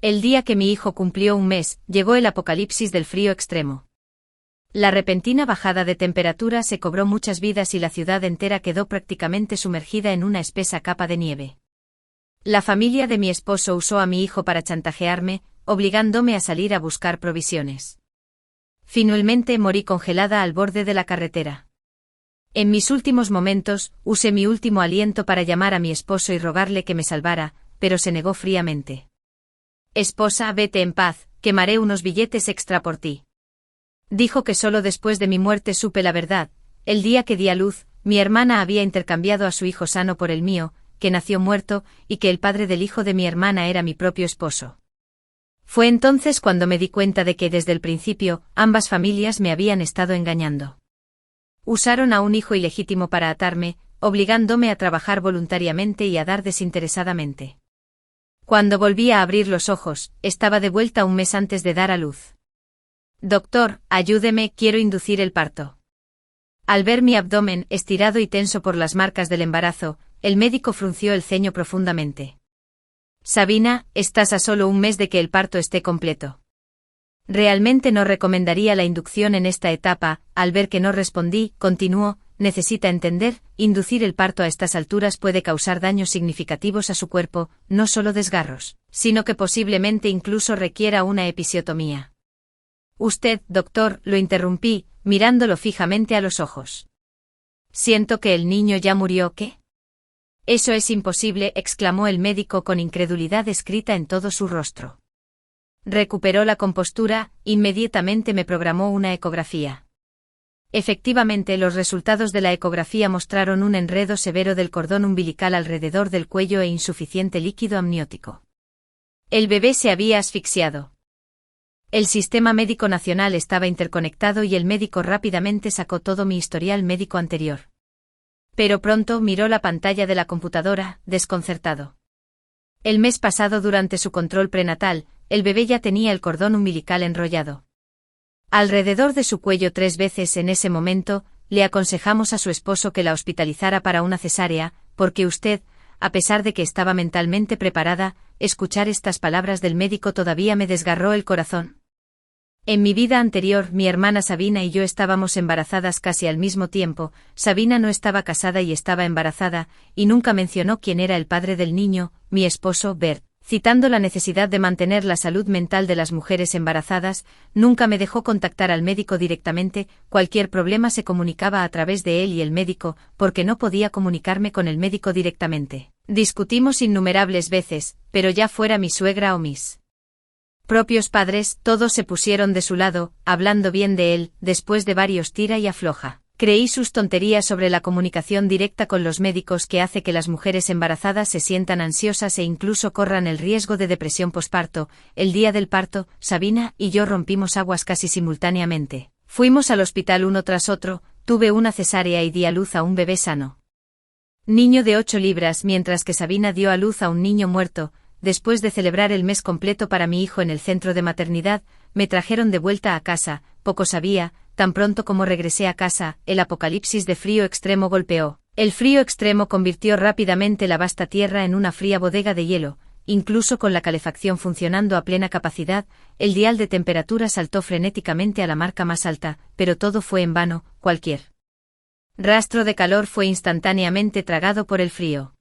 El día que mi hijo cumplió un mes, llegó el apocalipsis del frío extremo. La repentina bajada de temperatura se cobró muchas vidas y la ciudad entera quedó prácticamente sumergida en una espesa capa de nieve. La familia de mi esposo usó a mi hijo para chantajearme, obligándome a salir a buscar provisiones. Finalmente morí congelada al borde de la carretera. En mis últimos momentos, usé mi último aliento para llamar a mi esposo y rogarle que me salvara, pero se negó fríamente. Esposa, vete en paz, quemaré unos billetes extra por ti. Dijo que solo después de mi muerte supe la verdad. El día que di a luz, mi hermana había intercambiado a su hijo sano por el mío, que nació muerto, y que el padre del hijo de mi hermana era mi propio esposo. Fue entonces cuando me di cuenta de que desde el principio, ambas familias me habían estado engañando. Usaron a un hijo ilegítimo para atarme, obligándome a trabajar voluntariamente y a dar desinteresadamente. Cuando volví a abrir los ojos, estaba de vuelta un mes antes de dar a luz. Doctor, ayúdeme, quiero inducir el parto. Al ver mi abdomen estirado y tenso por las marcas del embarazo, el médico frunció el ceño profundamente. Sabina, estás a solo un mes de que el parto esté completo. Realmente no recomendaría la inducción en esta etapa. Al ver que no respondí, continuó, necesita entender, inducir el parto a estas alturas puede causar daños significativos a su cuerpo, no solo desgarros, sino que posiblemente incluso requiera una episiotomía. Usted, doctor, lo interrumpí, mirándolo fijamente a los ojos. Siento que el niño ya murió, ¿qué? Eso es imposible, exclamó el médico con incredulidad escrita en todo su rostro. Recuperó la compostura, inmediatamente me programó una ecografía. Efectivamente, los resultados de la ecografía mostraron un enredo severo del cordón umbilical alrededor del cuello e insuficiente líquido amniótico. El bebé se había asfixiado. El sistema médico nacional estaba interconectado y el médico rápidamente sacó todo mi historial médico anterior. Pero pronto miró la pantalla de la computadora, desconcertado. El mes pasado, durante su control prenatal, el bebé ya tenía el cordón umbilical enrollado alrededor de su cuello 3 veces. En ese momento, le aconsejamos a su esposo que la hospitalizara para una cesárea, porque usted, a pesar de que estaba mentalmente preparada, escuchar estas palabras del médico todavía me desgarró el corazón. En mi vida anterior, mi hermana Sabina y yo estábamos embarazadas casi al mismo tiempo. Sabina no estaba casada y estaba embarazada, y nunca mencionó quién era el padre del niño, mi esposo, Bert. Citando la necesidad de mantener la salud mental de las mujeres embarazadas, nunca me dejó contactar al médico directamente. Cualquier problema se comunicaba a través de él y el médico, porque no podía comunicarme con el médico directamente. Discutimos innumerables veces, pero ya fuera mi suegra o mis propios padres, todos se pusieron de su lado, hablando bien de él. Después de varios tira y afloja, creí sus tonterías sobre la comunicación directa con los médicos que hace que las mujeres embarazadas se sientan ansiosas e incluso corran el riesgo de depresión posparto. El día del parto, Sabina y yo rompimos aguas casi simultáneamente. Fuimos al hospital uno tras otro, tuve una cesárea y di a luz a un bebé sano. Niño de 8 libras, mientras que Sabina dio a luz a un niño muerto. Después de celebrar el mes completo para mi hijo en el centro de maternidad, me trajeron de vuelta a casa. Poco sabía, tan pronto como regresé a casa, el apocalipsis de frío extremo golpeó. El frío extremo convirtió rápidamente la vasta tierra en una fría bodega de hielo. Incluso con la calefacción funcionando a plena capacidad, el dial de temperatura saltó frenéticamente a la marca más alta, pero todo fue en vano. Cualquier rastro de calor fue instantáneamente tragado por el frío.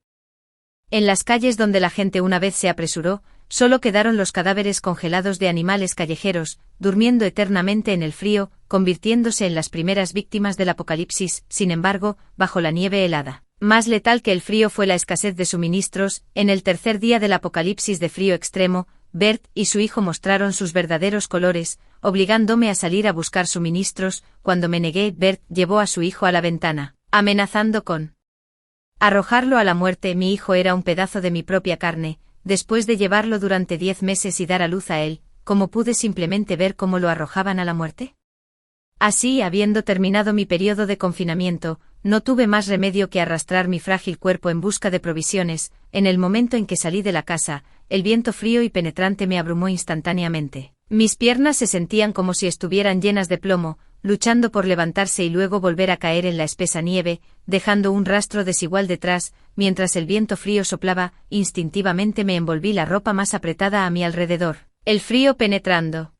En las calles donde la gente una vez se apresuró, solo quedaron los cadáveres congelados de animales callejeros, durmiendo eternamente en el frío, convirtiéndose en las primeras víctimas del apocalipsis. Sin embargo, bajo la nieve helada, más letal que el frío fue la escasez de suministros. En el tercer día del apocalipsis de frío extremo, Bert y su hijo mostraron sus verdaderos colores, obligándome a salir a buscar suministros. Cuando me negué, Bert llevó a su hijo a la ventana, amenazando con arrojarlo a la muerte. Mi hijo era un pedazo de mi propia carne. Después de llevarlo durante 10 meses y dar a luz a él, ¿cómo pude simplemente ver cómo lo arrojaban a la muerte? Así, habiendo terminado mi periodo de confinamiento, no tuve más remedio que arrastrar mi frágil cuerpo en busca de provisiones. En el momento en que salí de la casa, el viento frío y penetrante me abrumó instantáneamente. Mis piernas se sentían como si estuvieran llenas de plomo, luchando por levantarse y luego volver a caer en la espesa nieve, dejando un rastro desigual detrás, mientras el viento frío soplaba. Instintivamente me envolví la ropa más apretada a mi alrededor, el frío penetrando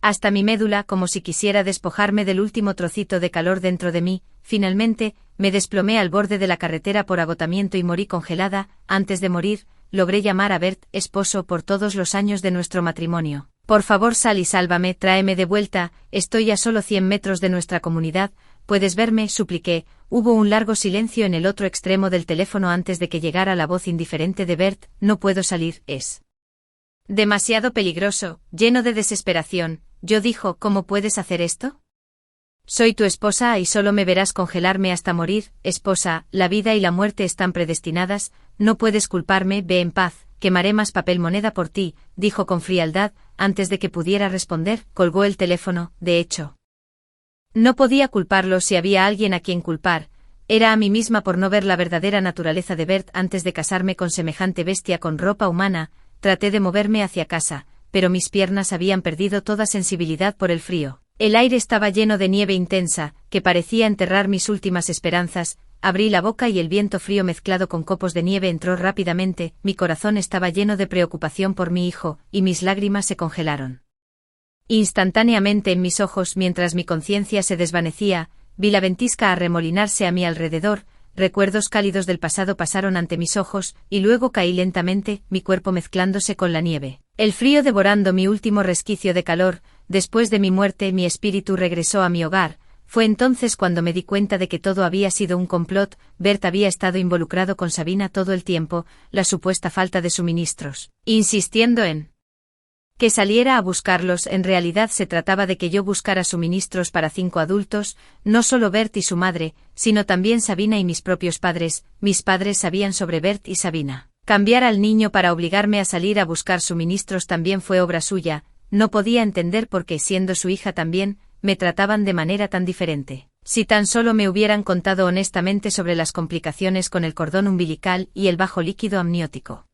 hasta mi médula como si quisiera despojarme del último trocito de calor dentro de mí. Finalmente, me desplomé al borde de la carretera por agotamiento y morí congelada. Antes de morir, logré llamar a Bert, esposo por todos los años de nuestro matrimonio. Por favor, sal y sálvame, tráeme de vuelta, estoy a solo 100 metros de nuestra comunidad, puedes verme, supliqué. Hubo un largo silencio en el otro extremo del teléfono antes de que llegara la voz indiferente de Bert, no puedo salir, es demasiado peligroso, lleno de desesperación. Yo dijo, ¿cómo puedes hacer esto? Soy tu esposa y solo me verás congelarme hasta morir. Esposa, la vida y la muerte están predestinadas, no puedes culparme, ve en paz, quemaré más papel moneda por ti, dijo con frialdad. Antes de que pudiera responder, colgó el teléfono. De hecho, no podía culparlo si había alguien a quien culpar. Era a mí misma por no ver la verdadera naturaleza de Bert antes de casarme con semejante bestia con ropa humana. Traté de moverme hacia casa, pero mis piernas habían perdido toda sensibilidad por el frío. El aire estaba lleno de nieve intensa, que parecía enterrar mis últimas esperanzas. Abrí la boca y el viento frío mezclado con copos de nieve entró rápidamente. Mi corazón estaba lleno de preocupación por mi hijo, y mis lágrimas se congelaron instantáneamente en mis ojos. Mientras mi conciencia se desvanecía, vi la ventisca arremolinarse a mi alrededor. Recuerdos cálidos del pasado pasaron ante mis ojos, y luego caí lentamente, mi cuerpo mezclándose con la nieve. El frío devorando mi último resquicio de calor. Después de mi muerte, mi espíritu regresó a mi hogar. Fue entonces cuando me di cuenta de que todo había sido un complot. Bert había estado involucrado con Sabina todo el tiempo, la supuesta falta de suministros, insistiendo en que saliera a buscarlos. En realidad se trataba de que yo buscara suministros para 5 adultos, no solo Bert y su madre, sino también Sabina y mis propios padres. Mis padres sabían sobre Bert y Sabina. Cambiar al niño para obligarme a salir a buscar suministros también fue obra suya. No podía entender por qué, siendo su hija también, me trataban de manera tan diferente. Si tan solo me hubieran contado honestamente sobre las complicaciones con el cordón umbilical y el bajo líquido amniótico,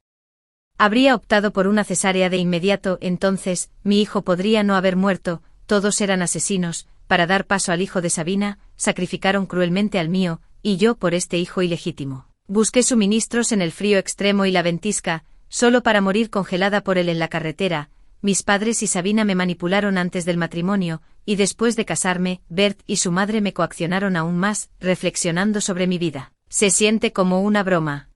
habría optado por una cesárea de inmediato. Entonces, mi hijo podría no haber muerto. Todos eran asesinos. Para dar paso al hijo de Sabina, sacrificaron cruelmente al mío, y yo por este hijo ilegítimo busqué suministros en el frío extremo y la ventisca, solo para morir congelada por él en la carretera. Mis padres y Sabina me manipularon antes del matrimonio, y después de casarme, Bert y su madre me coaccionaron aún más. Reflexionando sobre mi vida, se siente como una broma.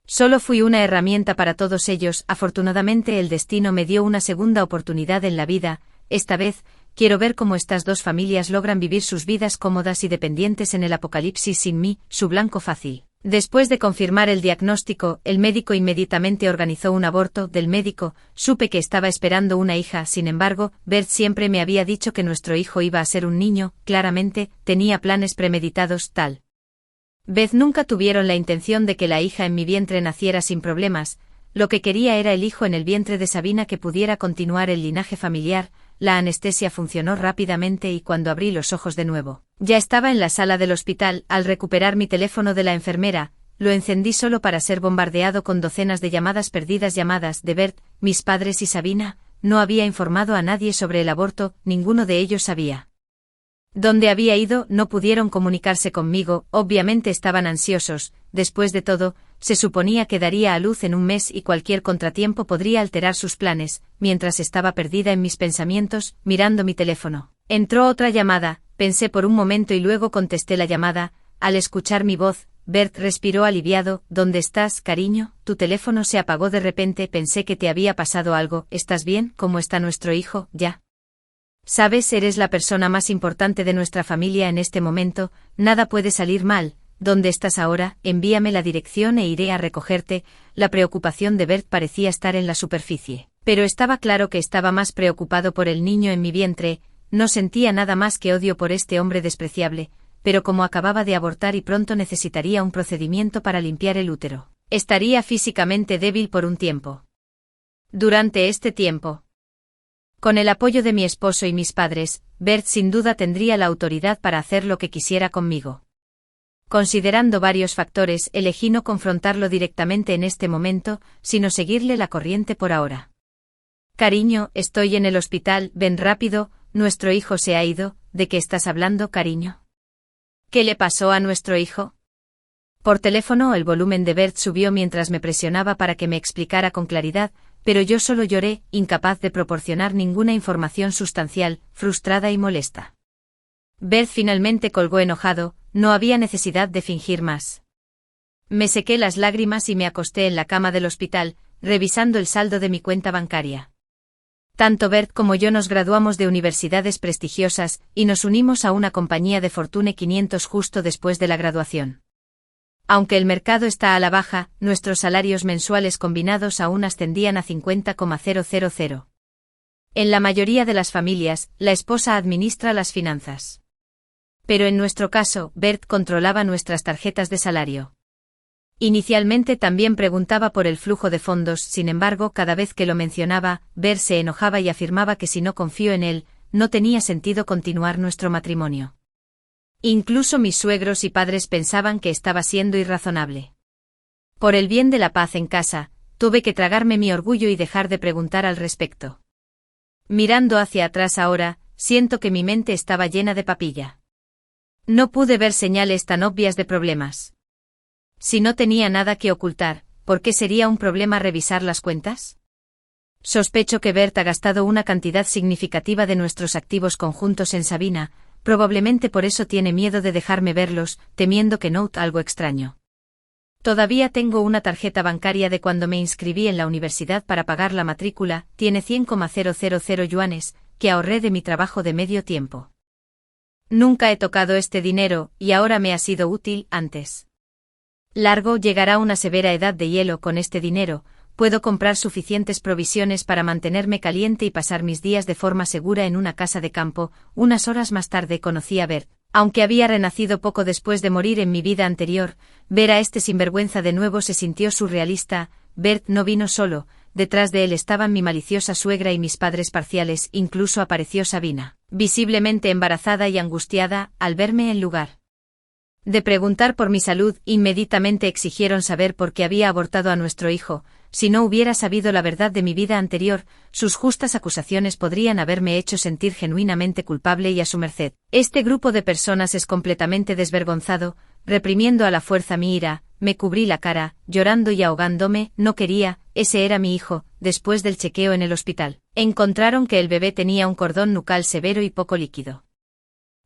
Solo fui una herramienta para todos ellos. Afortunadamente el destino me dio una segunda oportunidad en la vida. Esta vez, quiero ver cómo estas dos familias logran vivir sus vidas cómodas y dependientes en el apocalipsis sin mí, su blanco fácil. Después de confirmar el diagnóstico, el médico inmediatamente organizó un aborto. Del médico, supe que estaba esperando una hija. Sin embargo, Bert siempre me había dicho que nuestro hijo iba a ser un niño. Claramente, tenía planes premeditados. Tal vez nunca tuvieron la intención de que la hija en mi vientre naciera sin problemas. Lo que quería era el hijo en el vientre de Sabina que pudiera continuar el linaje familiar. La anestesia funcionó rápidamente y cuando abrí los ojos de nuevo, ya estaba en la sala del hospital. Al recuperar mi teléfono de la enfermera, lo encendí solo para ser bombardeado con docenas de llamadas perdidas, llamadas de Bert, mis padres y Sabina. No había informado a nadie sobre el aborto, ninguno de ellos sabía dónde había ido. No pudieron comunicarse conmigo, obviamente estaban ansiosos. Después de todo, se suponía que daría a luz en un mes y cualquier contratiempo podría alterar sus planes. Mientras estaba perdida en mis pensamientos, mirando mi teléfono, entró otra llamada. Pensé por un momento y luego contesté la llamada. Al escuchar mi voz, Bert respiró aliviado. ¿Dónde estás, cariño? Tu teléfono se apagó de repente. Pensé que te había pasado algo. ¿Estás bien? ¿Cómo está nuestro hijo? Ya sabes, eres la persona más importante de nuestra familia en este momento. Nada puede salir mal. ¿Dónde estás ahora? Envíame la dirección e iré a recogerte. La preocupación de Bert parecía estar en la superficie, pero estaba claro que estaba más preocupado por el niño en mi vientre. No sentía nada más que odio por este hombre despreciable, pero como acababa de abortar y pronto necesitaría un procedimiento para limpiar el útero, estaría físicamente débil por un tiempo. Durante este tiempo, con el apoyo de mi esposo y mis padres, Bert sin duda tendría la autoridad para hacer lo que quisiera conmigo. Considerando varios factores, elegí no confrontarlo directamente en este momento, sino seguirle la corriente por ahora. Cariño, estoy en el hospital, ven rápido. nuestro hijo se ha ido. ¿De qué estás hablando, cariño? ¿Qué le pasó a nuestro hijo? Por teléfono el volumen de Bert subió mientras me presionaba para que me explicara con claridad, pero yo solo lloré, incapaz de proporcionar ninguna información sustancial, frustrada y molesta. Bert finalmente colgó enojado, no había necesidad de fingir más. Me sequé las lágrimas y me acosté en la cama del hospital, revisando el saldo de mi cuenta bancaria. Tanto Bert como yo nos graduamos de universidades prestigiosas y nos unimos a una compañía de Fortune 500 justo después de la graduación. Aunque el mercado está a la baja, nuestros salarios mensuales combinados aún ascendían a 50,000. En la mayoría de las familias, la esposa administra las finanzas. Pero en nuestro caso, Bert controlaba nuestras tarjetas de salario. Inicialmente también preguntaba por el flujo de fondos, sin embargo, cada vez que lo mencionaba, Bert se enojaba y afirmaba que si no confío en él, no tenía sentido continuar nuestro matrimonio. Incluso mis suegros y padres pensaban que estaba siendo irrazonable. Por el bien de la paz en casa, tuve que tragarme mi orgullo y dejar de preguntar al respecto. Mirando hacia atrás ahora, siento que mi mente estaba llena de papilla. No pude ver señales tan obvias de problemas. Si no tenía nada que ocultar, ¿por qué sería un problema revisar las cuentas? Sospecho que Bert ha gastado una cantidad significativa de nuestros activos conjuntos en Sabina, probablemente por eso tiene miedo de dejarme verlos, temiendo que note algo extraño. Todavía tengo una tarjeta bancaria de cuando me inscribí en la universidad para pagar la matrícula, tiene 100,000 yuanes, que ahorré de mi trabajo de medio tiempo. Nunca he tocado este dinero, y ahora me ha sido útil antes. Largo llegará una severa edad de hielo con este dinero, puedo comprar suficientes provisiones para mantenerme caliente y pasar mis días de forma segura en una casa de campo. Unas horas más tarde conocí a Bert. Aunque había renacido poco después de morir en mi vida anterior, ver a este sinvergüenza de nuevo se sintió surrealista. Bert no vino solo, detrás de él estaban mi maliciosa suegra y mis padres parciales, incluso apareció Sabina, visiblemente embarazada y angustiada, al verme en lugar de preguntar por mi salud, inmediatamente exigieron saber por qué había abortado a nuestro hijo. Si no hubiera sabido la verdad de mi vida anterior, sus justas acusaciones podrían haberme hecho sentir genuinamente culpable y a su merced. Este grupo de personas es completamente desvergonzado, reprimiendo a la fuerza mi ira, me cubrí la cara, llorando y ahogándome, no quería, ese era mi hijo. Después del chequeo en el hospital, encontraron que el bebé tenía un cordón nucal severo y poco líquido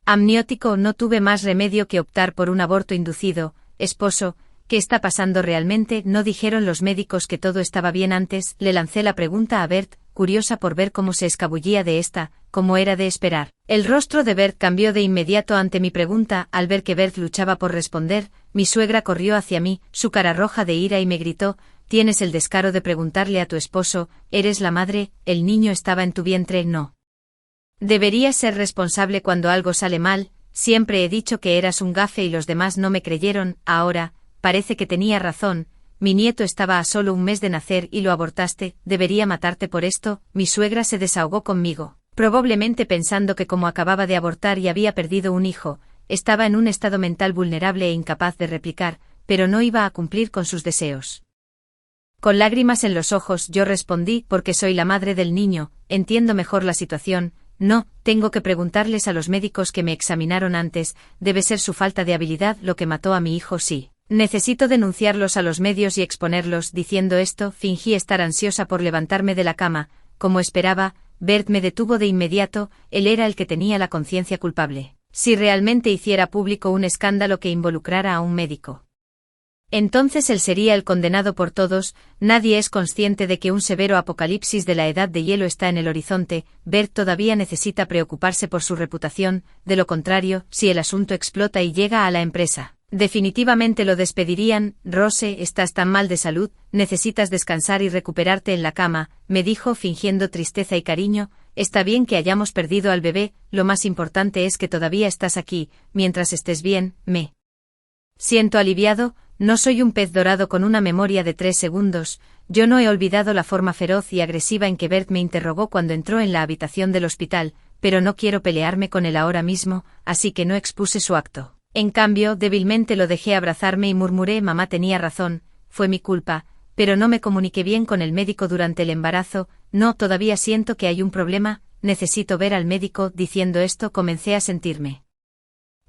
amniótico. No tuve más remedio que optar por un aborto inducido. Esposo, ¿qué está pasando realmente? ¿No dijeron los médicos que todo estaba bien antes? Le lancé la pregunta a Bert, curiosa por ver cómo se escabullía de esta, como era de esperar. El rostro de Bert cambió de inmediato ante mi pregunta. Al ver que Bert luchaba por responder, mi suegra corrió hacia mí, su cara roja de ira, y me gritó: «¿Tienes el descaro de preguntarle a tu esposo, eres la madre, el niño estaba en tu vientre?» No. Deberías ser responsable cuando algo sale mal. Siempre he dicho que eras un gafe y los demás no me creyeron. Ahora, parece que tenía razón. Mi nieto estaba a solo un mes de nacer y lo abortaste. ¿Debería matarte por esto?» Mi suegra se desahogó conmigo, probablemente pensando que como acababa de abortar y había perdido un hijo, estaba en un estado mental vulnerable e incapaz de replicar, pero no iba a cumplir con sus deseos. Con lágrimas en los ojos yo respondí: «Porque soy la madre del niño, entiendo mejor la situación». «No, tengo que preguntarles a los médicos que me examinaron antes, debe ser su falta de habilidad lo que mató a mi hijo. Sí. Necesito denunciarlos a los medios y exponerlos». Diciendo esto, fingí estar ansiosa por levantarme de la cama. Como esperaba, Bert me detuvo de inmediato. Él era el que tenía la conciencia culpable. Si realmente hiciera público un escándalo que involucrara a un médico, entonces él sería el condenado por todos. Nadie es consciente de que un severo apocalipsis de la edad de hielo está en el horizonte. Bert todavía necesita preocuparse por su reputación, de lo contrario, si el asunto explota y llega a la empresa, definitivamente lo despedirían. «Rose, estás tan mal de salud, necesitas descansar y recuperarte en la cama», me dijo fingiendo tristeza y cariño. «Está bien que hayamos perdido al bebé, lo más importante es que todavía estás aquí. Mientras estés bien, me siento aliviado». No soy un pez dorado con una memoria de 3 segundos, yo no he olvidado la forma feroz y agresiva en que Bert me interrogó cuando entró en la habitación del hospital, pero no quiero pelearme con él ahora mismo, así que no expuse su acto. En cambio, débilmente lo dejé abrazarme y murmuré: «Mamá tenía razón, fue mi culpa, pero no me comuniqué bien con el médico durante el embarazo». «No, todavía siento que hay un problema». necesito ver al médico. Diciendo esto comencé a sentirme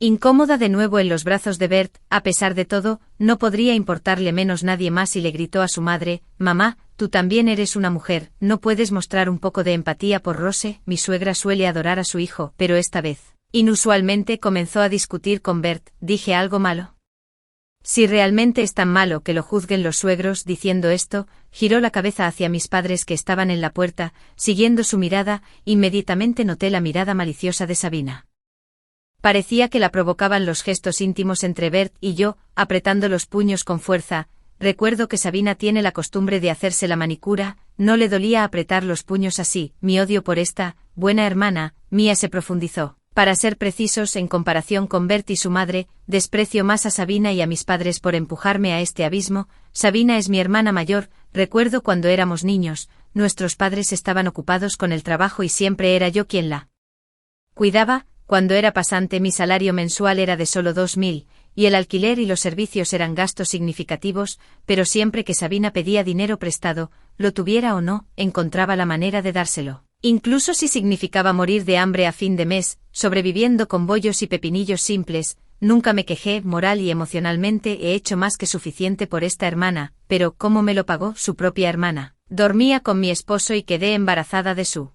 incómoda de nuevo en los brazos de Bert. A pesar de todo, no podría importarle menos nadie más y le gritó a su madre: «Mamá, tú también eres una mujer, ¿no puedes mostrar un poco de empatía por Rose?» Mi suegra suele adorar a su hijo, pero esta vez, inusualmente, comenzó a discutir con Bert. ¿Dije algo malo? Si realmente es tan malo que lo juzguen los suegros. Diciendo esto, giró la cabeza hacia mis padres que estaban en la puerta, siguiendo su mirada. Inmediatamente noté la mirada maliciosa de Sabina. Parecía que la provocaban los gestos íntimos entre Bert y yo, apretando los puños con fuerza. Recuerdo que Sabina tiene la costumbre de hacerse la manicura, no le dolía apretar los puños así. Mi odio por esta buena hermana mía se profundizó. Para ser precisos, en comparación con Bert y su madre, desprecio más a Sabina y a mis padres por empujarme a este abismo. Sabina es mi hermana mayor. Recuerdo cuando éramos niños, nuestros padres estaban ocupados con el trabajo y siempre era yo quien la cuidaba. Cuando era pasante mi salario mensual era de solo 2.000, y el alquiler y los servicios eran gastos significativos, pero siempre que Sabina pedía dinero prestado, lo tuviera o no, encontraba la manera de dárselo. Incluso si significaba morir de hambre a fin de mes, sobreviviendo con bollos y pepinillos simples, nunca me quejé. Moral y emocionalmente he hecho más que suficiente por esta hermana, pero ¿cómo me lo pagó? Su propia hermana. Dormía con mi esposo y quedé embarazada de su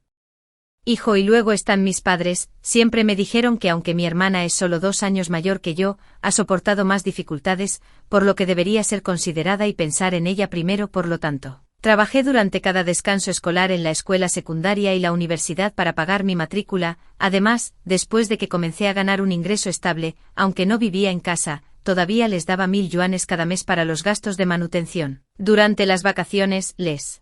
hijo. Y luego están mis padres. Siempre me dijeron que aunque mi hermana es solo 2 años mayor que yo, ha soportado más dificultades, por lo que debería ser considerada y pensar en ella primero. Por lo tanto, trabajé durante cada descanso escolar en la escuela secundaria y la universidad para pagar mi matrícula. Además, después de que comencé a ganar un ingreso estable, aunque no vivía en casa, todavía les daba 1.000 yuanes cada mes para los gastos de manutención. Durante las vacaciones, les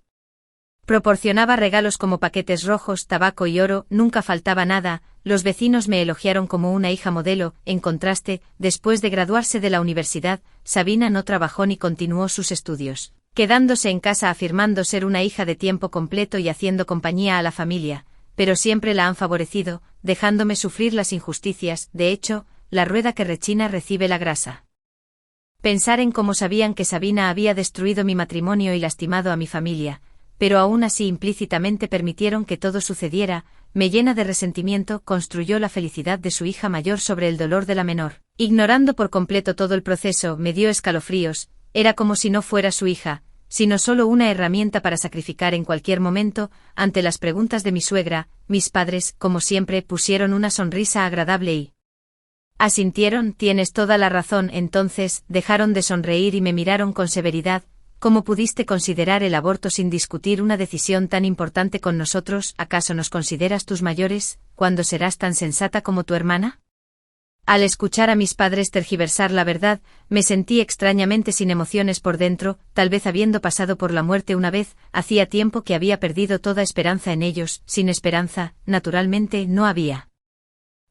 proporcionaba regalos como paquetes rojos, tabaco y oro. Nunca faltaba nada. Los vecinos me elogiaron como una hija modelo. En contraste, después de graduarse de la universidad, Sabina no trabajó ni continuó sus estudios, quedándose en casa afirmando ser una hija de tiempo completo y haciendo compañía a la familia, pero siempre la han favorecido, dejándome sufrir las injusticias. De hecho, la rueda que rechina recibe la grasa. Pensar en cómo sabían que Sabina había destruido mi matrimonio y lastimado a mi familia, pero aún así implícitamente permitieron que todo sucediera, me llena de resentimiento. Construyó la felicidad de su hija mayor sobre el dolor de la menor, ignorando por completo todo el proceso. Me dio escalofríos. Era como si no fuera su hija, sino solo una herramienta para sacrificar en cualquier momento. Ante las preguntas de mi suegra, mis padres, como siempre, pusieron una sonrisa agradable y asintieron. «Tienes toda la razón». Entonces, dejaron de sonreír y me miraron con severidad. «¿Cómo pudiste considerar el aborto sin discutir una decisión tan importante con nosotros? ¿Acaso nos consideras tus mayores? ¿Cuándo serás tan sensata como tu hermana?» Al escuchar a mis padres tergiversar la verdad, me sentí extrañamente sin emociones por dentro. Tal vez habiendo pasado por la muerte una vez, hacía tiempo que había perdido toda esperanza en ellos. Sin esperanza, naturalmente, no había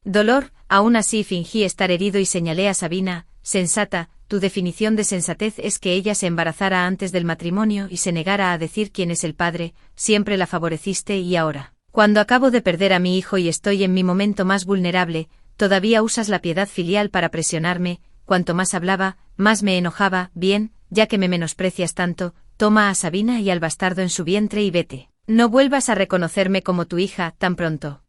dolor. Aún así fingí estar herido y señalé a Sabina. «Sensata, tu definición de sensatez es que ella se embarazara antes del matrimonio y se negara a decir quién es el padre. Siempre la favoreciste y ahora, cuando acabo de perder a mi hijo y estoy en mi momento más vulnerable, todavía usas la piedad filial para presionarme». Cuanto más hablaba, más me enojaba. «Bien, ya que me menosprecias tanto, toma a Sabina y al bastardo en su vientre y vete. No vuelvas a reconocerme como tu hija tan pronto».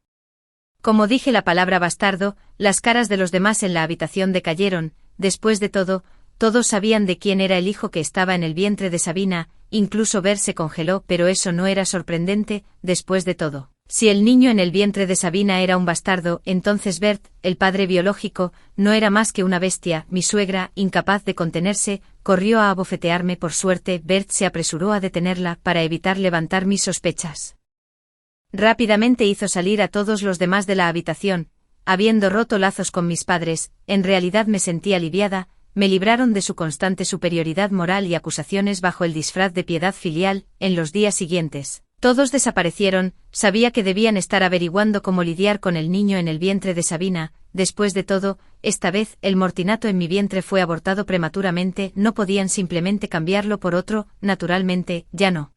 Como dije la palabra bastardo, las caras de los demás en la habitación decayeron. Después de todo, todos sabían de quién era el hijo que estaba en el vientre de Sabina. Incluso Bert se congeló, pero eso no era sorprendente. Después de todo, si el niño en el vientre de Sabina era un bastardo, entonces Bert, el padre biológico, no era más que una bestia. Mi suegra, incapaz de contenerse, corrió a abofetearme. Por suerte, Bert se apresuró a detenerla para evitar levantar mis sospechas. Rápidamente hizo salir a todos los demás de la habitación. Habiendo roto lazos con mis padres, en realidad me sentí aliviada. Me libraron de su constante superioridad moral y acusaciones bajo el disfraz de piedad filial. En los días siguientes, todos desaparecieron. Sabía que debían estar averiguando cómo lidiar con el niño en el vientre de Sabina. Después de todo, esta vez, el mortinato en mi vientre fue abortado prematuramente. No podían simplemente cambiarlo por otro. Naturalmente, ya no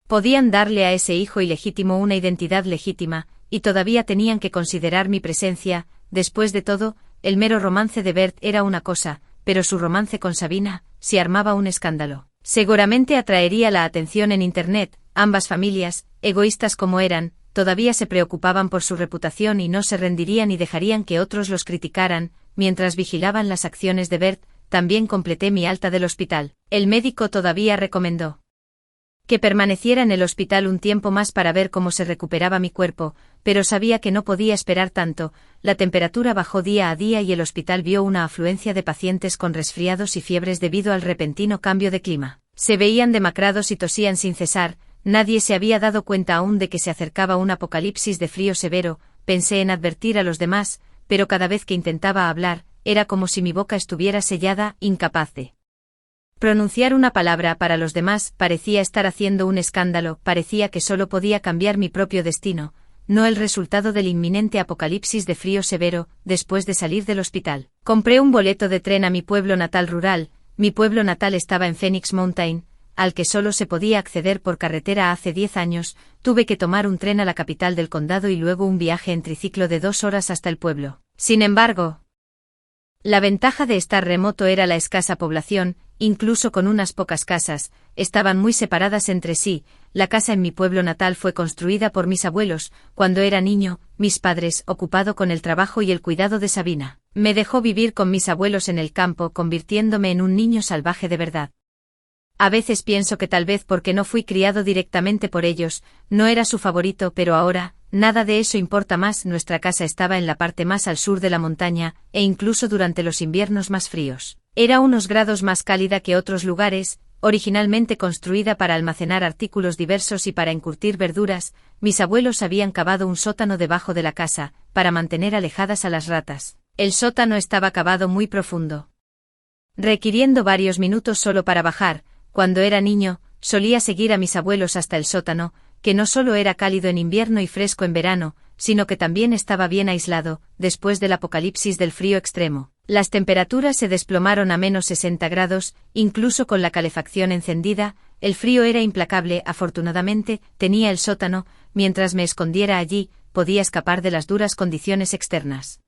podían darle a ese hijo ilegítimo una identidad legítima, y todavía tenían que considerar mi presencia. Después de todo, el mero romance de Bert era una cosa, pero su romance con Sabina, si armaba un escándalo, seguramente atraería la atención en Internet. Ambas familias, egoístas como eran, todavía se preocupaban por su reputación y no se rendirían y dejarían que otros los criticaran, mientras vigilaban las acciones de Bert. También completé mi alta del hospital. El médico todavía recomendó que permaneciera en el hospital un tiempo más para ver cómo se recuperaba mi cuerpo, pero sabía que no podía esperar tanto. La temperatura bajó día a día y el hospital vio una afluencia de pacientes con resfriados y fiebres debido al repentino cambio de clima. Se veían demacrados y tosían sin cesar. Nadie se había dado cuenta aún de que se acercaba un apocalipsis de frío severo. Pensé en advertir a los demás, pero cada vez que intentaba hablar, era como si mi boca estuviera sellada, incapaz de pronunciar una palabra. Para los demás, parecía estar haciendo un escándalo, parecía que solo podía cambiar mi propio destino, no el resultado del inminente apocalipsis de frío severo. Después de salir del hospital, compré un boleto de tren a mi pueblo natal rural. Mi pueblo natal estaba en Phoenix Mountain, al que solo se podía acceder por carretera hace 10 años. Tuve que tomar un tren a la capital del condado y luego un viaje en triciclo de 2 horas hasta el pueblo. Sin embargo, la ventaja de estar remoto era la escasa población. Incluso con unas pocas casas, estaban muy separadas entre sí. La casa en mi pueblo natal fue construida por mis abuelos. Cuando era niño, mis padres, ocupado con el trabajo y el cuidado de Sabina, me dejó vivir con mis abuelos en el campo, convirtiéndome en un niño salvaje de verdad. A veces pienso que tal vez porque no fui criado directamente por ellos, no era su favorito, pero ahora, nada de eso importa más. Nuestra casa estaba en la parte más al sur de la montaña, e incluso durante los inviernos más fríos, era unos grados más cálida que otros lugares. Originalmente construida para almacenar artículos diversos y para encurtir verduras, mis abuelos habían cavado un sótano debajo de la casa, para mantener alejadas a las ratas. El sótano estaba cavado muy profundo, requiriendo varios minutos solo para bajar. Cuando era niño, solía seguir a mis abuelos hasta el sótano, que no solo era cálido en invierno y fresco en verano, sino que también estaba bien aislado. Después del apocalipsis del frío extremo, las temperaturas se desplomaron a menos 60 grados, incluso con la calefacción encendida. El frío era implacable. Afortunadamente, tenía el sótano. Mientras me escondiera allí, podía escapar de las duras condiciones externas.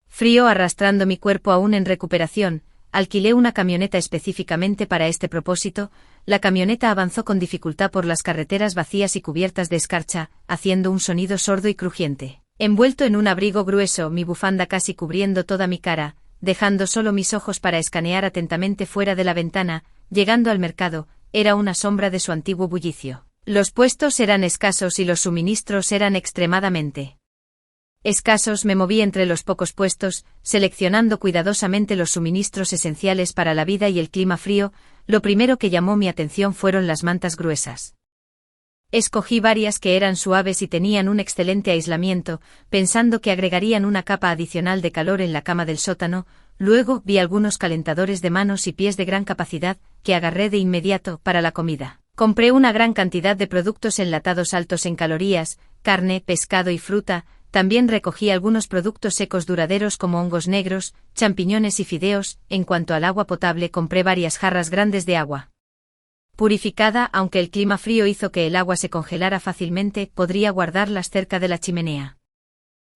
Frío arrastrando mi cuerpo aún en recuperación. Alquilé una camioneta específicamente para este propósito. La camioneta avanzó con dificultad por las carreteras vacías y cubiertas de escarcha, haciendo un sonido sordo y crujiente. Envuelto en un abrigo grueso, mi bufanda casi cubriendo toda mi cara, dejando solo mis ojos para escanear atentamente fuera de la ventana, llegando al mercado, era una sombra de su antiguo bullicio. Los puestos eran escasos y los suministros eran extremadamente escasos. Me moví entre los pocos puestos, seleccionando cuidadosamente los suministros esenciales para la vida y el clima frío. Lo primero que llamó mi atención fueron las mantas gruesas. Escogí varias que eran suaves y tenían un excelente aislamiento, pensando que agregarían una capa adicional de calor en la cama del sótano. Luego vi algunos calentadores de manos y pies de gran capacidad, que agarré de inmediato. Para la comida, compré una gran cantidad de productos enlatados altos en calorías, carne, pescado y fruta. También recogí algunos productos secos duraderos como hongos negros, champiñones y fideos. En cuanto al agua potable, compré varias jarras grandes de agua purificada. Aunque el clima frío hizo que el agua se congelara fácilmente, podría guardarlas cerca de la chimenea.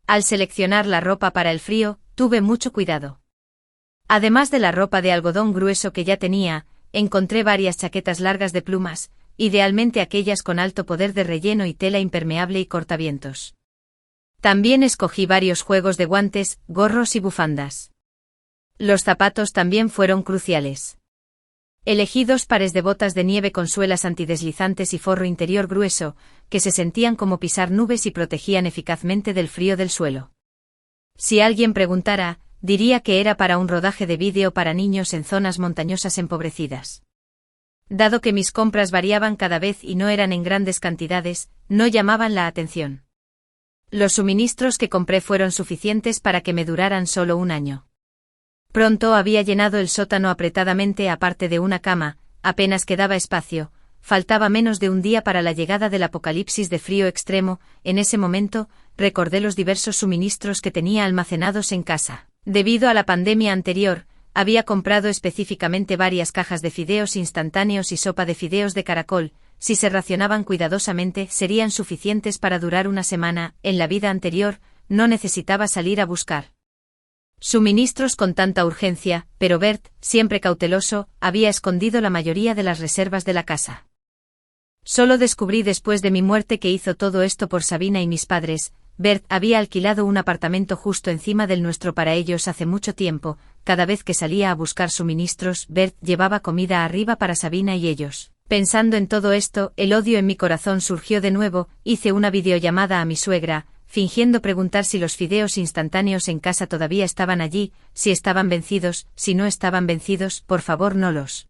Al seleccionar la ropa para el frío, tuve mucho cuidado. Además de la ropa de algodón grueso que ya tenía, encontré varias chaquetas largas de plumas, idealmente aquellas con alto poder de relleno y tela impermeable y cortavientos. También escogí varios juegos de guantes, gorros y bufandas. Los zapatos también fueron cruciales. Elegí 2 pares de botas de nieve con suelas antideslizantes y forro interior grueso, que se sentían como pisar nubes y protegían eficazmente del frío del suelo. Si alguien preguntara, diría que era para un rodaje de vídeo para niños en zonas montañosas empobrecidas. Dado que mis compras variaban cada vez y no eran en grandes cantidades, no llamaban la atención. Los suministros que compré fueron suficientes para que me duraran solo un año. Pronto había llenado el sótano apretadamente. Aparte de una cama, apenas quedaba espacio. Faltaba menos de un día para la llegada del apocalipsis de frío extremo. En ese momento, recordé los diversos suministros que tenía almacenados en casa. Debido a la pandemia anterior, había comprado específicamente varias cajas de fideos instantáneos y sopa de fideos de caracol. Si se racionaban cuidadosamente, serían suficientes para durar una semana. En la vida anterior, no necesitaba salir a buscar suministros con tanta urgencia, pero Bert, siempre cauteloso, había escondido la mayoría de las reservas de la casa. Solo descubrí después de mi muerte que hizo todo esto por Sabina y mis padres. Bert había alquilado un apartamento justo encima del nuestro para ellos hace mucho tiempo. Cada vez que salía a buscar suministros, Bert llevaba comida arriba para Sabina y ellos. Pensando en todo esto, el odio en mi corazón surgió de nuevo. Hice una videollamada a mi suegra, fingiendo preguntar si los fideos instantáneos en casa todavía estaban allí, si estaban vencidos, si no estaban vencidos, por favor no los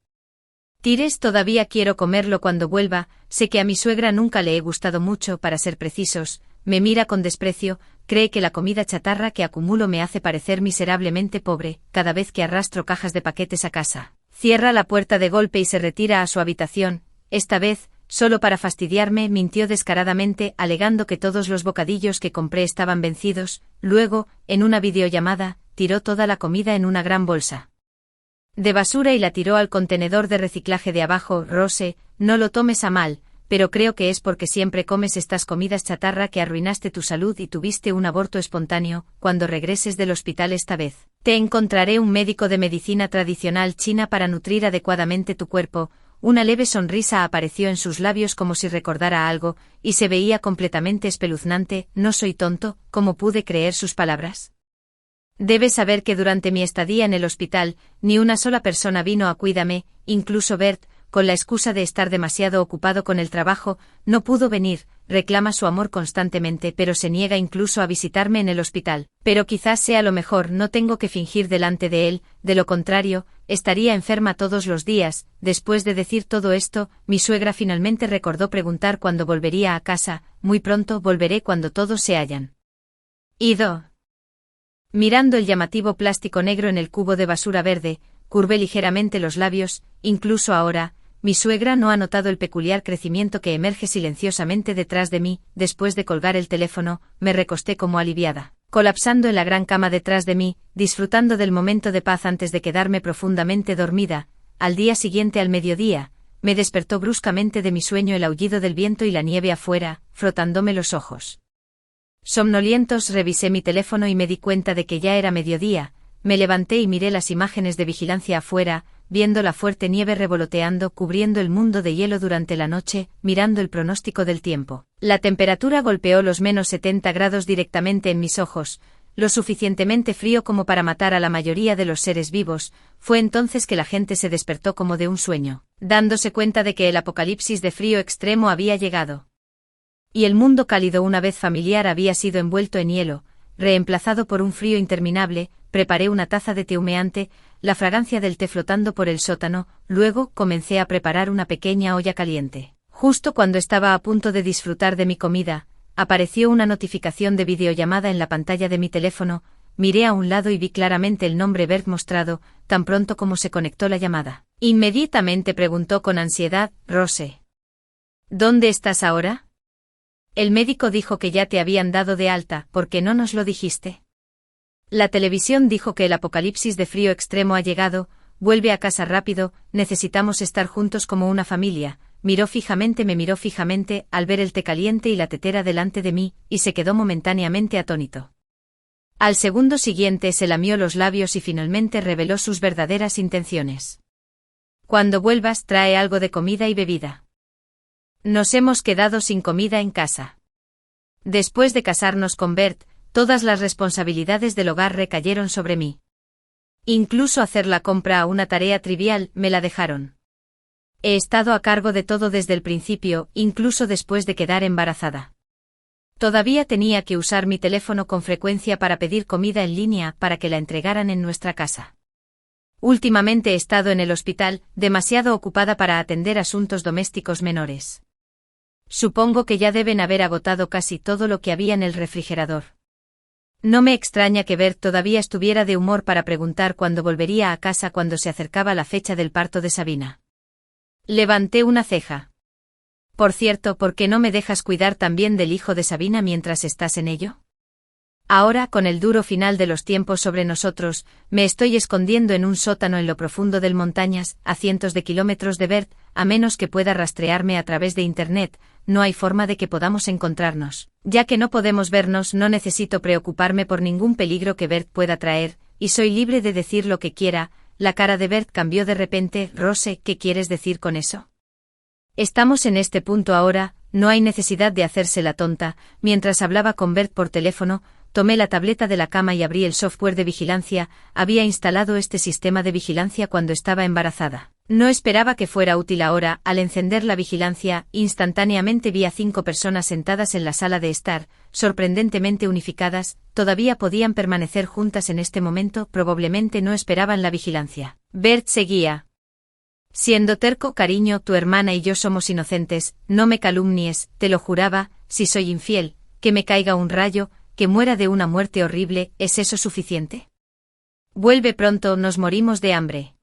tires, todavía quiero comerlo cuando vuelva. Sé que a mi suegra nunca le he gustado mucho, para ser precisos. Me mira con desprecio, cree que la comida chatarra que acumulo me hace parecer miserablemente pobre, cada vez que arrastro cajas de paquetes a casa. Cierra la puerta de golpe y se retira a su habitación. Esta vez, solo para fastidiarme, mintió descaradamente, alegando que todos los bocadillos que compré estaban vencidos. Luego, en una videollamada, tiró toda la comida en una gran bolsa de basura y la tiró al contenedor de reciclaje de abajo. Rose, no lo tomes a mal, pero creo que es porque siempre comes estas comidas chatarra que arruinaste tu salud y tuviste un aborto espontáneo. Cuando regreses del hospital esta vez, te encontraré un médico de medicina tradicional china para nutrir adecuadamente tu cuerpo. Una leve sonrisa apareció en sus labios como si recordara algo, y se veía completamente espeluznante. No soy tonto, ¿cómo pude creer sus palabras? Debes saber que durante mi estadía en el hospital, ni una sola persona vino a cuidarme, incluso Bert, con la excusa de estar demasiado ocupado con el trabajo, no pudo venir. Reclama su amor constantemente, pero se niega incluso a visitarme en el hospital. Pero quizás sea lo mejor, no tengo que fingir delante de él, de lo contrario, estaría enferma todos los días. Después de decir todo esto, mi suegra finalmente recordó preguntar cuándo volvería a casa. Muy pronto volveré cuando todos se hayan ido. Mirando el llamativo plástico negro en el cubo de basura verde, curvé ligeramente los labios. Incluso ahora, mi suegra no ha notado el peculiar crecimiento que emerge silenciosamente detrás de mí. Después de colgar el teléfono, me recosté como aliviada, colapsando en la gran cama detrás de mí, disfrutando del momento de paz antes de quedarme profundamente dormida. Al día siguiente al mediodía, me despertó bruscamente de mi sueño el aullido del viento y la nieve afuera, frotándome los ojos. Somnolientos revisé mi teléfono y me di cuenta de que ya era mediodía. Me levanté y miré las imágenes de vigilancia afuera, viendo la fuerte nieve revoloteando, cubriendo el mundo de hielo durante la noche, mirando el pronóstico del tiempo. La temperatura golpeó los -70 grados directamente en mis ojos, lo suficientemente frío como para matar a la mayoría de los seres vivos. Fue entonces que la gente se despertó como de un sueño, dándose cuenta de que el apocalipsis de frío extremo había llegado. Y el mundo cálido una vez familiar había sido envuelto en hielo, reemplazado por un frío interminable. Preparé una taza de té humeante, la fragancia del té flotando por el sótano. Luego comencé a preparar una pequeña olla caliente. Justo cuando estaba a punto de disfrutar de mi comida, apareció una notificación de videollamada en la pantalla de mi teléfono. Miré a un lado y vi claramente el nombre Bert mostrado, tan pronto como se conectó la llamada. Inmediatamente preguntó con ansiedad: Rose, ¿dónde estás ahora? El médico dijo que ya te habían dado de alta, ¿por qué no nos lo dijiste? La televisión dijo que el apocalipsis de frío extremo ha llegado. Vuelve a casa rápido, necesitamos estar juntos como una familia. Me miró fijamente al ver el té caliente y la tetera delante de mí, y se quedó momentáneamente atónito. Al segundo siguiente se lamió los labios y finalmente reveló sus verdaderas intenciones. Cuando vuelvas, trae algo de comida y bebida. Nos hemos quedado sin comida en casa. Después de casarnos con Bert, todas las responsabilidades del hogar recayeron sobre mí. Incluso hacer la compra, una tarea trivial, me la dejaron. He estado a cargo de todo desde el principio, incluso después de quedar embarazada. Todavía tenía que usar mi teléfono con frecuencia para pedir comida en línea para que la entregaran en nuestra casa. Últimamente he estado en el hospital, demasiado ocupada para atender asuntos domésticos menores. Supongo que ya deben haber agotado casi todo lo que había en el refrigerador. No me extraña que Bert todavía estuviera de humor para preguntar cuándo volvería a casa cuando se acercaba la fecha del parto de Sabina. Levanté una ceja. Por cierto, ¿por qué no me dejas cuidar también del hijo de Sabina mientras estás en ello? Ahora, con el duro final de los tiempos sobre nosotros, me estoy escondiendo en un sótano en lo profundo del montañas, a cientos de kilómetros de Bert. A menos que pueda rastrearme a través de Internet, no hay forma de que podamos encontrarnos. Ya que no podemos vernos, no necesito preocuparme por ningún peligro que Bert pueda traer, y soy libre de decir lo que quiera. La cara de Bert cambió de repente. Rose, ¿qué quieres decir con eso? Estamos en este punto ahora, no hay necesidad de hacerse la tonta. Mientras hablaba con Bert por teléfono, tomé la tableta de la cama y abrí el software de vigilancia. Había instalado este sistema de vigilancia cuando estaba embarazada. No esperaba que fuera útil ahora. Al encender la vigilancia, instantáneamente vi a 5 personas sentadas en la sala de estar, sorprendentemente unificadas. Todavía podían permanecer juntas en este momento, probablemente no esperaban la vigilancia. Bert seguía. Siendo terco, cariño, tu hermana y yo somos inocentes, no me calumnies, te lo juraba, si soy infiel, que me caiga un rayo, que muera de una muerte horrible, ¿es eso suficiente? Vuelve pronto, nos morimos de hambre.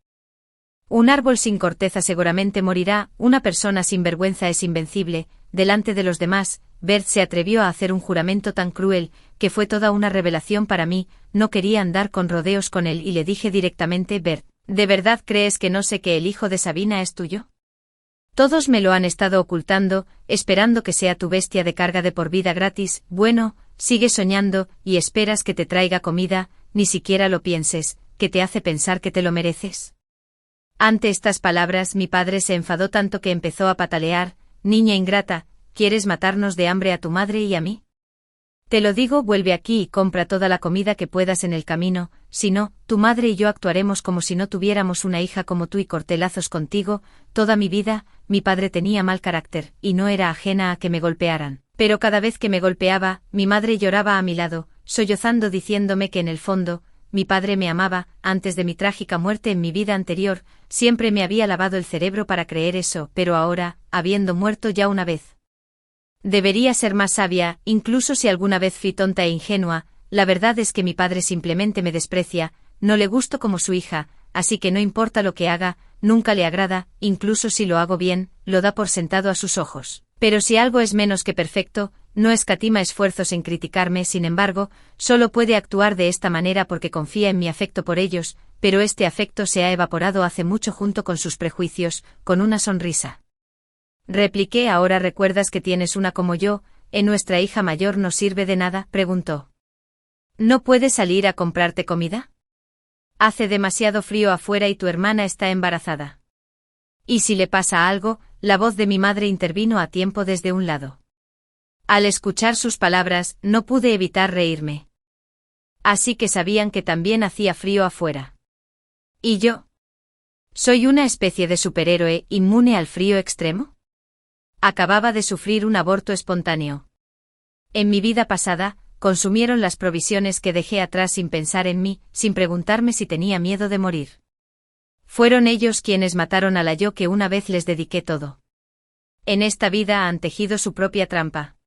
Un árbol sin corteza seguramente morirá, una persona sin vergüenza es invencible. Delante de los demás, Bert se atrevió a hacer un juramento tan cruel, que fue toda una revelación para mí. No quería andar con rodeos con él y le dije directamente: Bert, ¿de verdad crees que no sé que el hijo de Sabina es tuyo? Todos me lo han estado ocultando, esperando que sea tu bestia de carga de por vida gratis. Bueno, sigues soñando, y esperas que te traiga comida, ni siquiera lo pienses, que te hace pensar que te lo mereces. Ante estas palabras mi padre se enfadó tanto que empezó a patalear. Niña ingrata, ¿quieres matarnos de hambre a tu madre y a mí? Te lo digo, vuelve aquí y compra toda la comida que puedas en el camino, si no, tu madre y yo actuaremos como si no tuviéramos una hija como tú y corté lazos contigo. Toda mi vida, mi padre tenía mal carácter, y no era ajena a que me golpearan, pero cada vez que me golpeaba, mi madre lloraba a mi lado, sollozando diciéndome que en el fondo, mi padre me amaba. Antes de mi trágica muerte en mi vida anterior, siempre me había lavado el cerebro para creer eso, pero ahora, habiendo muerto ya una vez, debería ser más sabia. Incluso si alguna vez fui tonta e ingenua, la verdad es que mi padre simplemente me desprecia, no le gusto como su hija, así que no importa lo que haga, nunca le agrada, incluso si lo hago bien, lo da por sentado a sus ojos. Pero si algo es menos que perfecto, no escatima esfuerzos en criticarme. Sin embargo, solo puede actuar de esta manera porque confía en mi afecto por ellos, pero este afecto se ha evaporado hace mucho junto con sus prejuicios. Con una sonrisa repliqué: ¿ahora recuerdas que tienes una como yo? ¿En nuestra hija mayor no sirve de nada?, preguntó. ¿No puedes salir a comprarte comida? Hace demasiado frío afuera y tu hermana está embarazada. ¿Y si le pasa algo? La voz de mi madre intervino a tiempo desde un lado. Al escuchar sus palabras, no pude evitar reírme. Así que sabían que también hacía frío afuera. ¿Y yo? ¿Soy una especie de superhéroe inmune al frío extremo? Acababa de sufrir un aborto espontáneo. En mi vida pasada, consumieron las provisiones que dejé atrás sin pensar en mí, sin preguntarme si tenía miedo de morir. Fueron ellos quienes mataron a la yo que una vez les dediqué todo. En esta vida han tejido su propia trampa.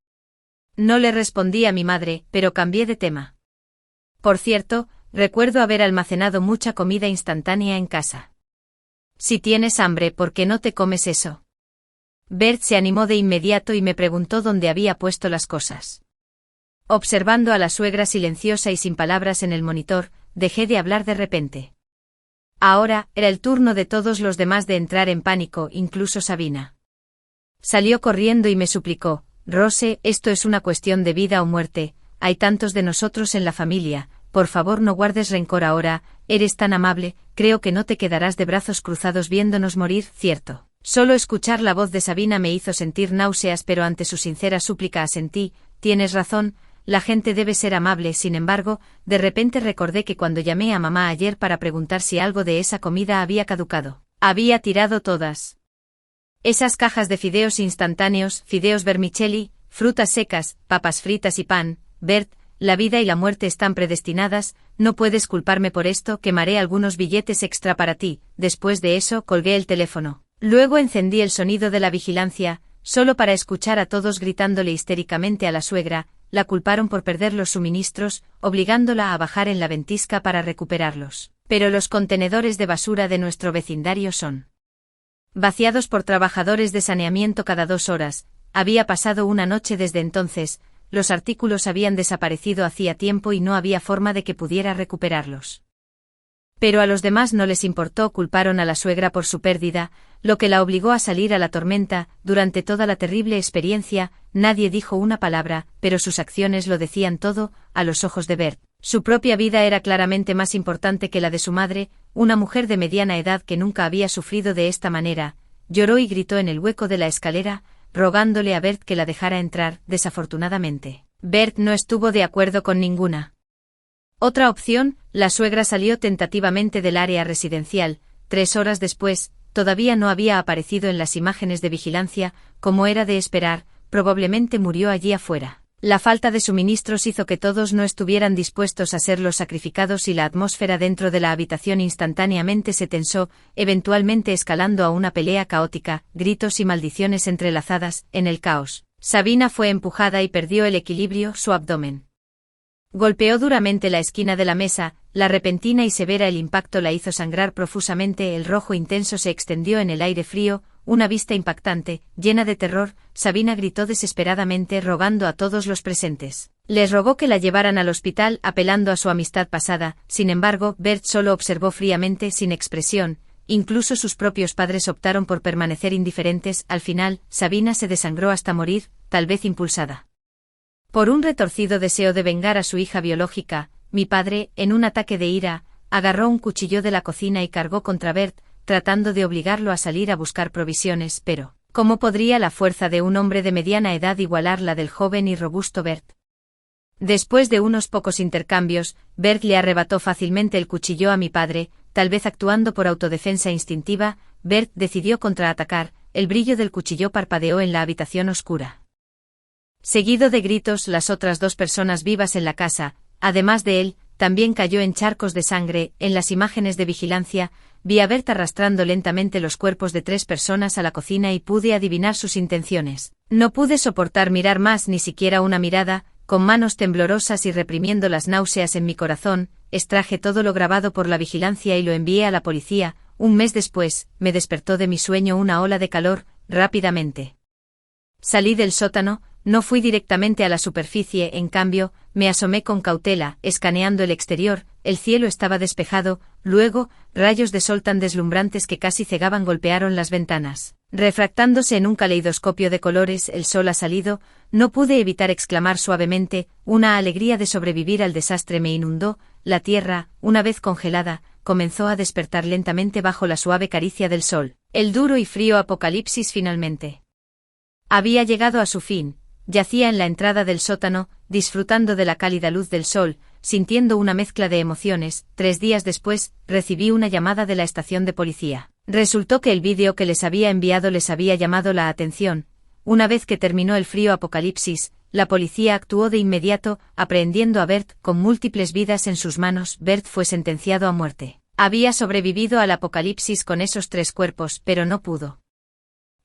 No le respondí a mi madre, pero cambié de tema. Por cierto, recuerdo haber almacenado mucha comida instantánea en casa. Si tienes hambre, ¿por qué no te comes eso? Bert se animó de inmediato y me preguntó dónde había puesto las cosas. Observando a la suegra silenciosa y sin palabras en el monitor, dejé de hablar de repente. Ahora, era el turno de todos los demás de entrar en pánico, incluso Sabina. Salió corriendo y me suplicó: Rose, esto es una cuestión de vida o muerte, hay tantos de nosotros en la familia, por favor no guardes rencor ahora, eres tan amable, creo que no te quedarás de brazos cruzados viéndonos morir, ¿cierto? Solo escuchar la voz de Sabina me hizo sentir náuseas, pero ante su sincera súplica asentí: tienes razón, la gente debe ser amable. Sin embargo, de repente recordé que cuando llamé a mamá ayer para preguntar si algo de esa comida había caducado, había tirado todas esas cajas de fideos instantáneos, fideos vermicelli, frutas secas, papas fritas y pan. Bert, la vida y la muerte están predestinadas, no puedes culparme por esto, quemaré algunos billetes extra para ti. Después de eso colgué el teléfono. Luego encendí el sonido de la vigilancia, solo para escuchar a todos gritándole histéricamente a la suegra. La culparon por perder los suministros, obligándola a bajar en la ventisca para recuperarlos. Pero los contenedores de basura de nuestro vecindario son vaciados por trabajadores de saneamiento cada 2 horas. Había pasado una noche desde entonces, los artículos habían desaparecido hacía tiempo y no había forma de que pudiera recuperarlos. Pero a los demás no les importó, culparon a la suegra por su pérdida, lo que la obligó a salir a la tormenta. Durante toda la terrible experiencia, nadie dijo una palabra, pero sus acciones lo decían todo. A los ojos de Bert, su propia vida era claramente más importante que la de su madre, una mujer de mediana edad que nunca había sufrido de esta manera. lloró y gritó en el hueco de la escalera, rogándole a Bert que la dejara entrar. Desafortunadamente, Bert no estuvo de acuerdo con ninguna. Otra opción, la suegra salió tentativamente del área residencial. 3 horas después, todavía no había aparecido en las imágenes de vigilancia, como era de esperar, probablemente murió allí afuera. La falta de suministros hizo que todos no estuvieran dispuestos a ser los sacrificados y la atmósfera dentro de la habitación instantáneamente se tensó, eventualmente escalando a una pelea caótica, gritos y maldiciones entrelazadas. En el caos, Sabina fue empujada y perdió el equilibrio, su abdomen golpeó duramente la esquina de la mesa, la repentina y severa el impacto la hizo sangrar profusamente, el rojo intenso se extendió en el aire frío, una vista impactante, llena de terror. Sabina gritó desesperadamente rogando a todos los presentes. Les rogó que la llevaran al hospital apelando a su amistad pasada, sin embargo, Bert solo observó fríamente sin expresión, incluso sus propios padres optaron por permanecer indiferentes. Al final, Sabina se desangró hasta morir, tal vez impulsada por un retorcido deseo de vengar a su hija biológica. Mi padre, en un ataque de ira, agarró un cuchillo de la cocina y cargó contra Bert, tratando de obligarlo a salir a buscar provisiones, pero ¿cómo podría la fuerza de un hombre de mediana edad igualar la del joven y robusto Bert? Después de unos pocos intercambios, Bert le arrebató fácilmente el cuchillo a mi padre, tal vez actuando por autodefensa instintiva. Bert decidió contraatacar, el brillo del cuchillo parpadeó en la habitación oscura. Seguido de gritos, las otras 2 personas vivas en la casa, además de él, también cayó en charcos de sangre. En las imágenes de vigilancia, vi a Bert arrastrando lentamente los cuerpos de 3 personas a la cocina y pude adivinar sus intenciones. No pude soportar mirar más, ni siquiera una mirada. Con manos temblorosas y reprimiendo las náuseas en mi corazón, extraje todo lo grabado por la vigilancia y lo envié a la policía. Un mes después, me despertó de mi sueño una ola de calor. Rápidamente salí del sótano. No fui directamente a la superficie, en cambio, me asomé con cautela, escaneando el exterior. El cielo estaba despejado, luego, rayos de sol tan deslumbrantes que casi cegaban golpearon las ventanas. Refractándose en un caleidoscopio de colores, el sol ha salido. No pude evitar exclamar suavemente, una alegría de sobrevivir al desastre me inundó. La tierra, una vez congelada, comenzó a despertar lentamente bajo la suave caricia del sol. El duro y frío apocalipsis finalmente había llegado a su fin. Yacía en la entrada del sótano, disfrutando de la cálida luz del sol, sintiendo una mezcla de emociones. 3 días después, recibí una llamada de la estación de policía. Resultó que el vídeo que les había enviado les había llamado la atención. Una vez que terminó el frío apocalipsis, la policía actuó de inmediato, aprehendiendo a Bert, con múltiples vidas en sus manos. Bert fue sentenciado a muerte. Había sobrevivido al apocalipsis con esos 3 cuerpos, pero no pudo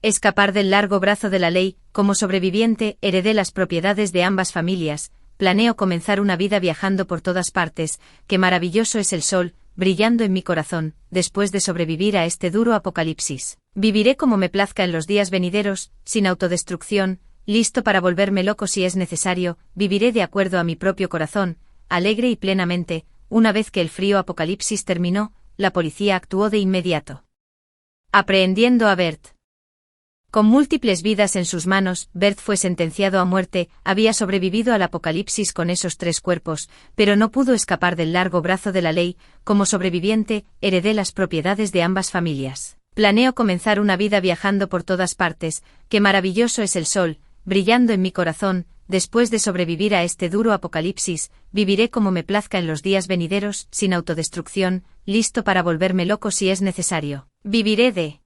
escapar del largo brazo de la ley. Como sobreviviente, heredé las propiedades de ambas familias. Planeo comenzar una vida viajando por todas partes. Qué maravilloso es el sol, brillando en mi corazón. Después de sobrevivir a este duro apocalipsis, viviré como me plazca en los días venideros, sin autodestrucción, listo para volverme loco si es necesario. Viviré de acuerdo a mi propio corazón, alegre y plenamente. Una vez que el frío apocalipsis terminó, la policía actuó de inmediato, aprehendiendo a Bert. Con múltiples vidas en sus manos, Bert fue sentenciado a muerte. Había sobrevivido al apocalipsis con esos 3 cuerpos, pero no pudo escapar del largo brazo de la ley. Como sobreviviente, heredé las propiedades de ambas familias. Planeo comenzar una vida viajando por todas partes. Qué maravilloso es el sol, brillando en mi corazón. Después de sobrevivir a este duro apocalipsis, viviré como me plazca en los días venideros, sin autodestrucción, listo para volverme loco si es necesario. Viviré de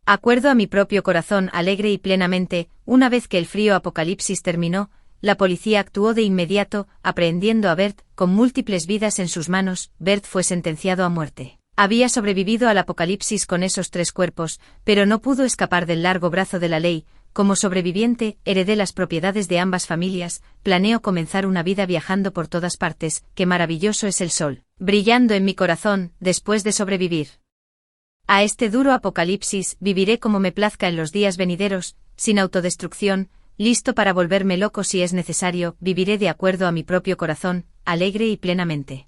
acuerdo a mi propio corazón, alegre y plenamente. Una vez que el frío apocalipsis terminó, la policía actuó de inmediato, aprehendiendo a Bert, con múltiples vidas en sus manos. Bert fue sentenciado a muerte. Había sobrevivido al apocalipsis con esos 3 cuerpos, pero no pudo escapar del largo brazo de la ley. Como sobreviviente, heredé las propiedades de ambas familias. Planeo comenzar una vida viajando por todas partes. Qué maravilloso es el sol, brillando en mi corazón. Después de sobrevivir a este duro apocalipsis, viviré como me plazca en los días venideros, sin autodestrucción, listo para volverme loco si es necesario. Viviré de acuerdo a mi propio corazón, alegre y plenamente.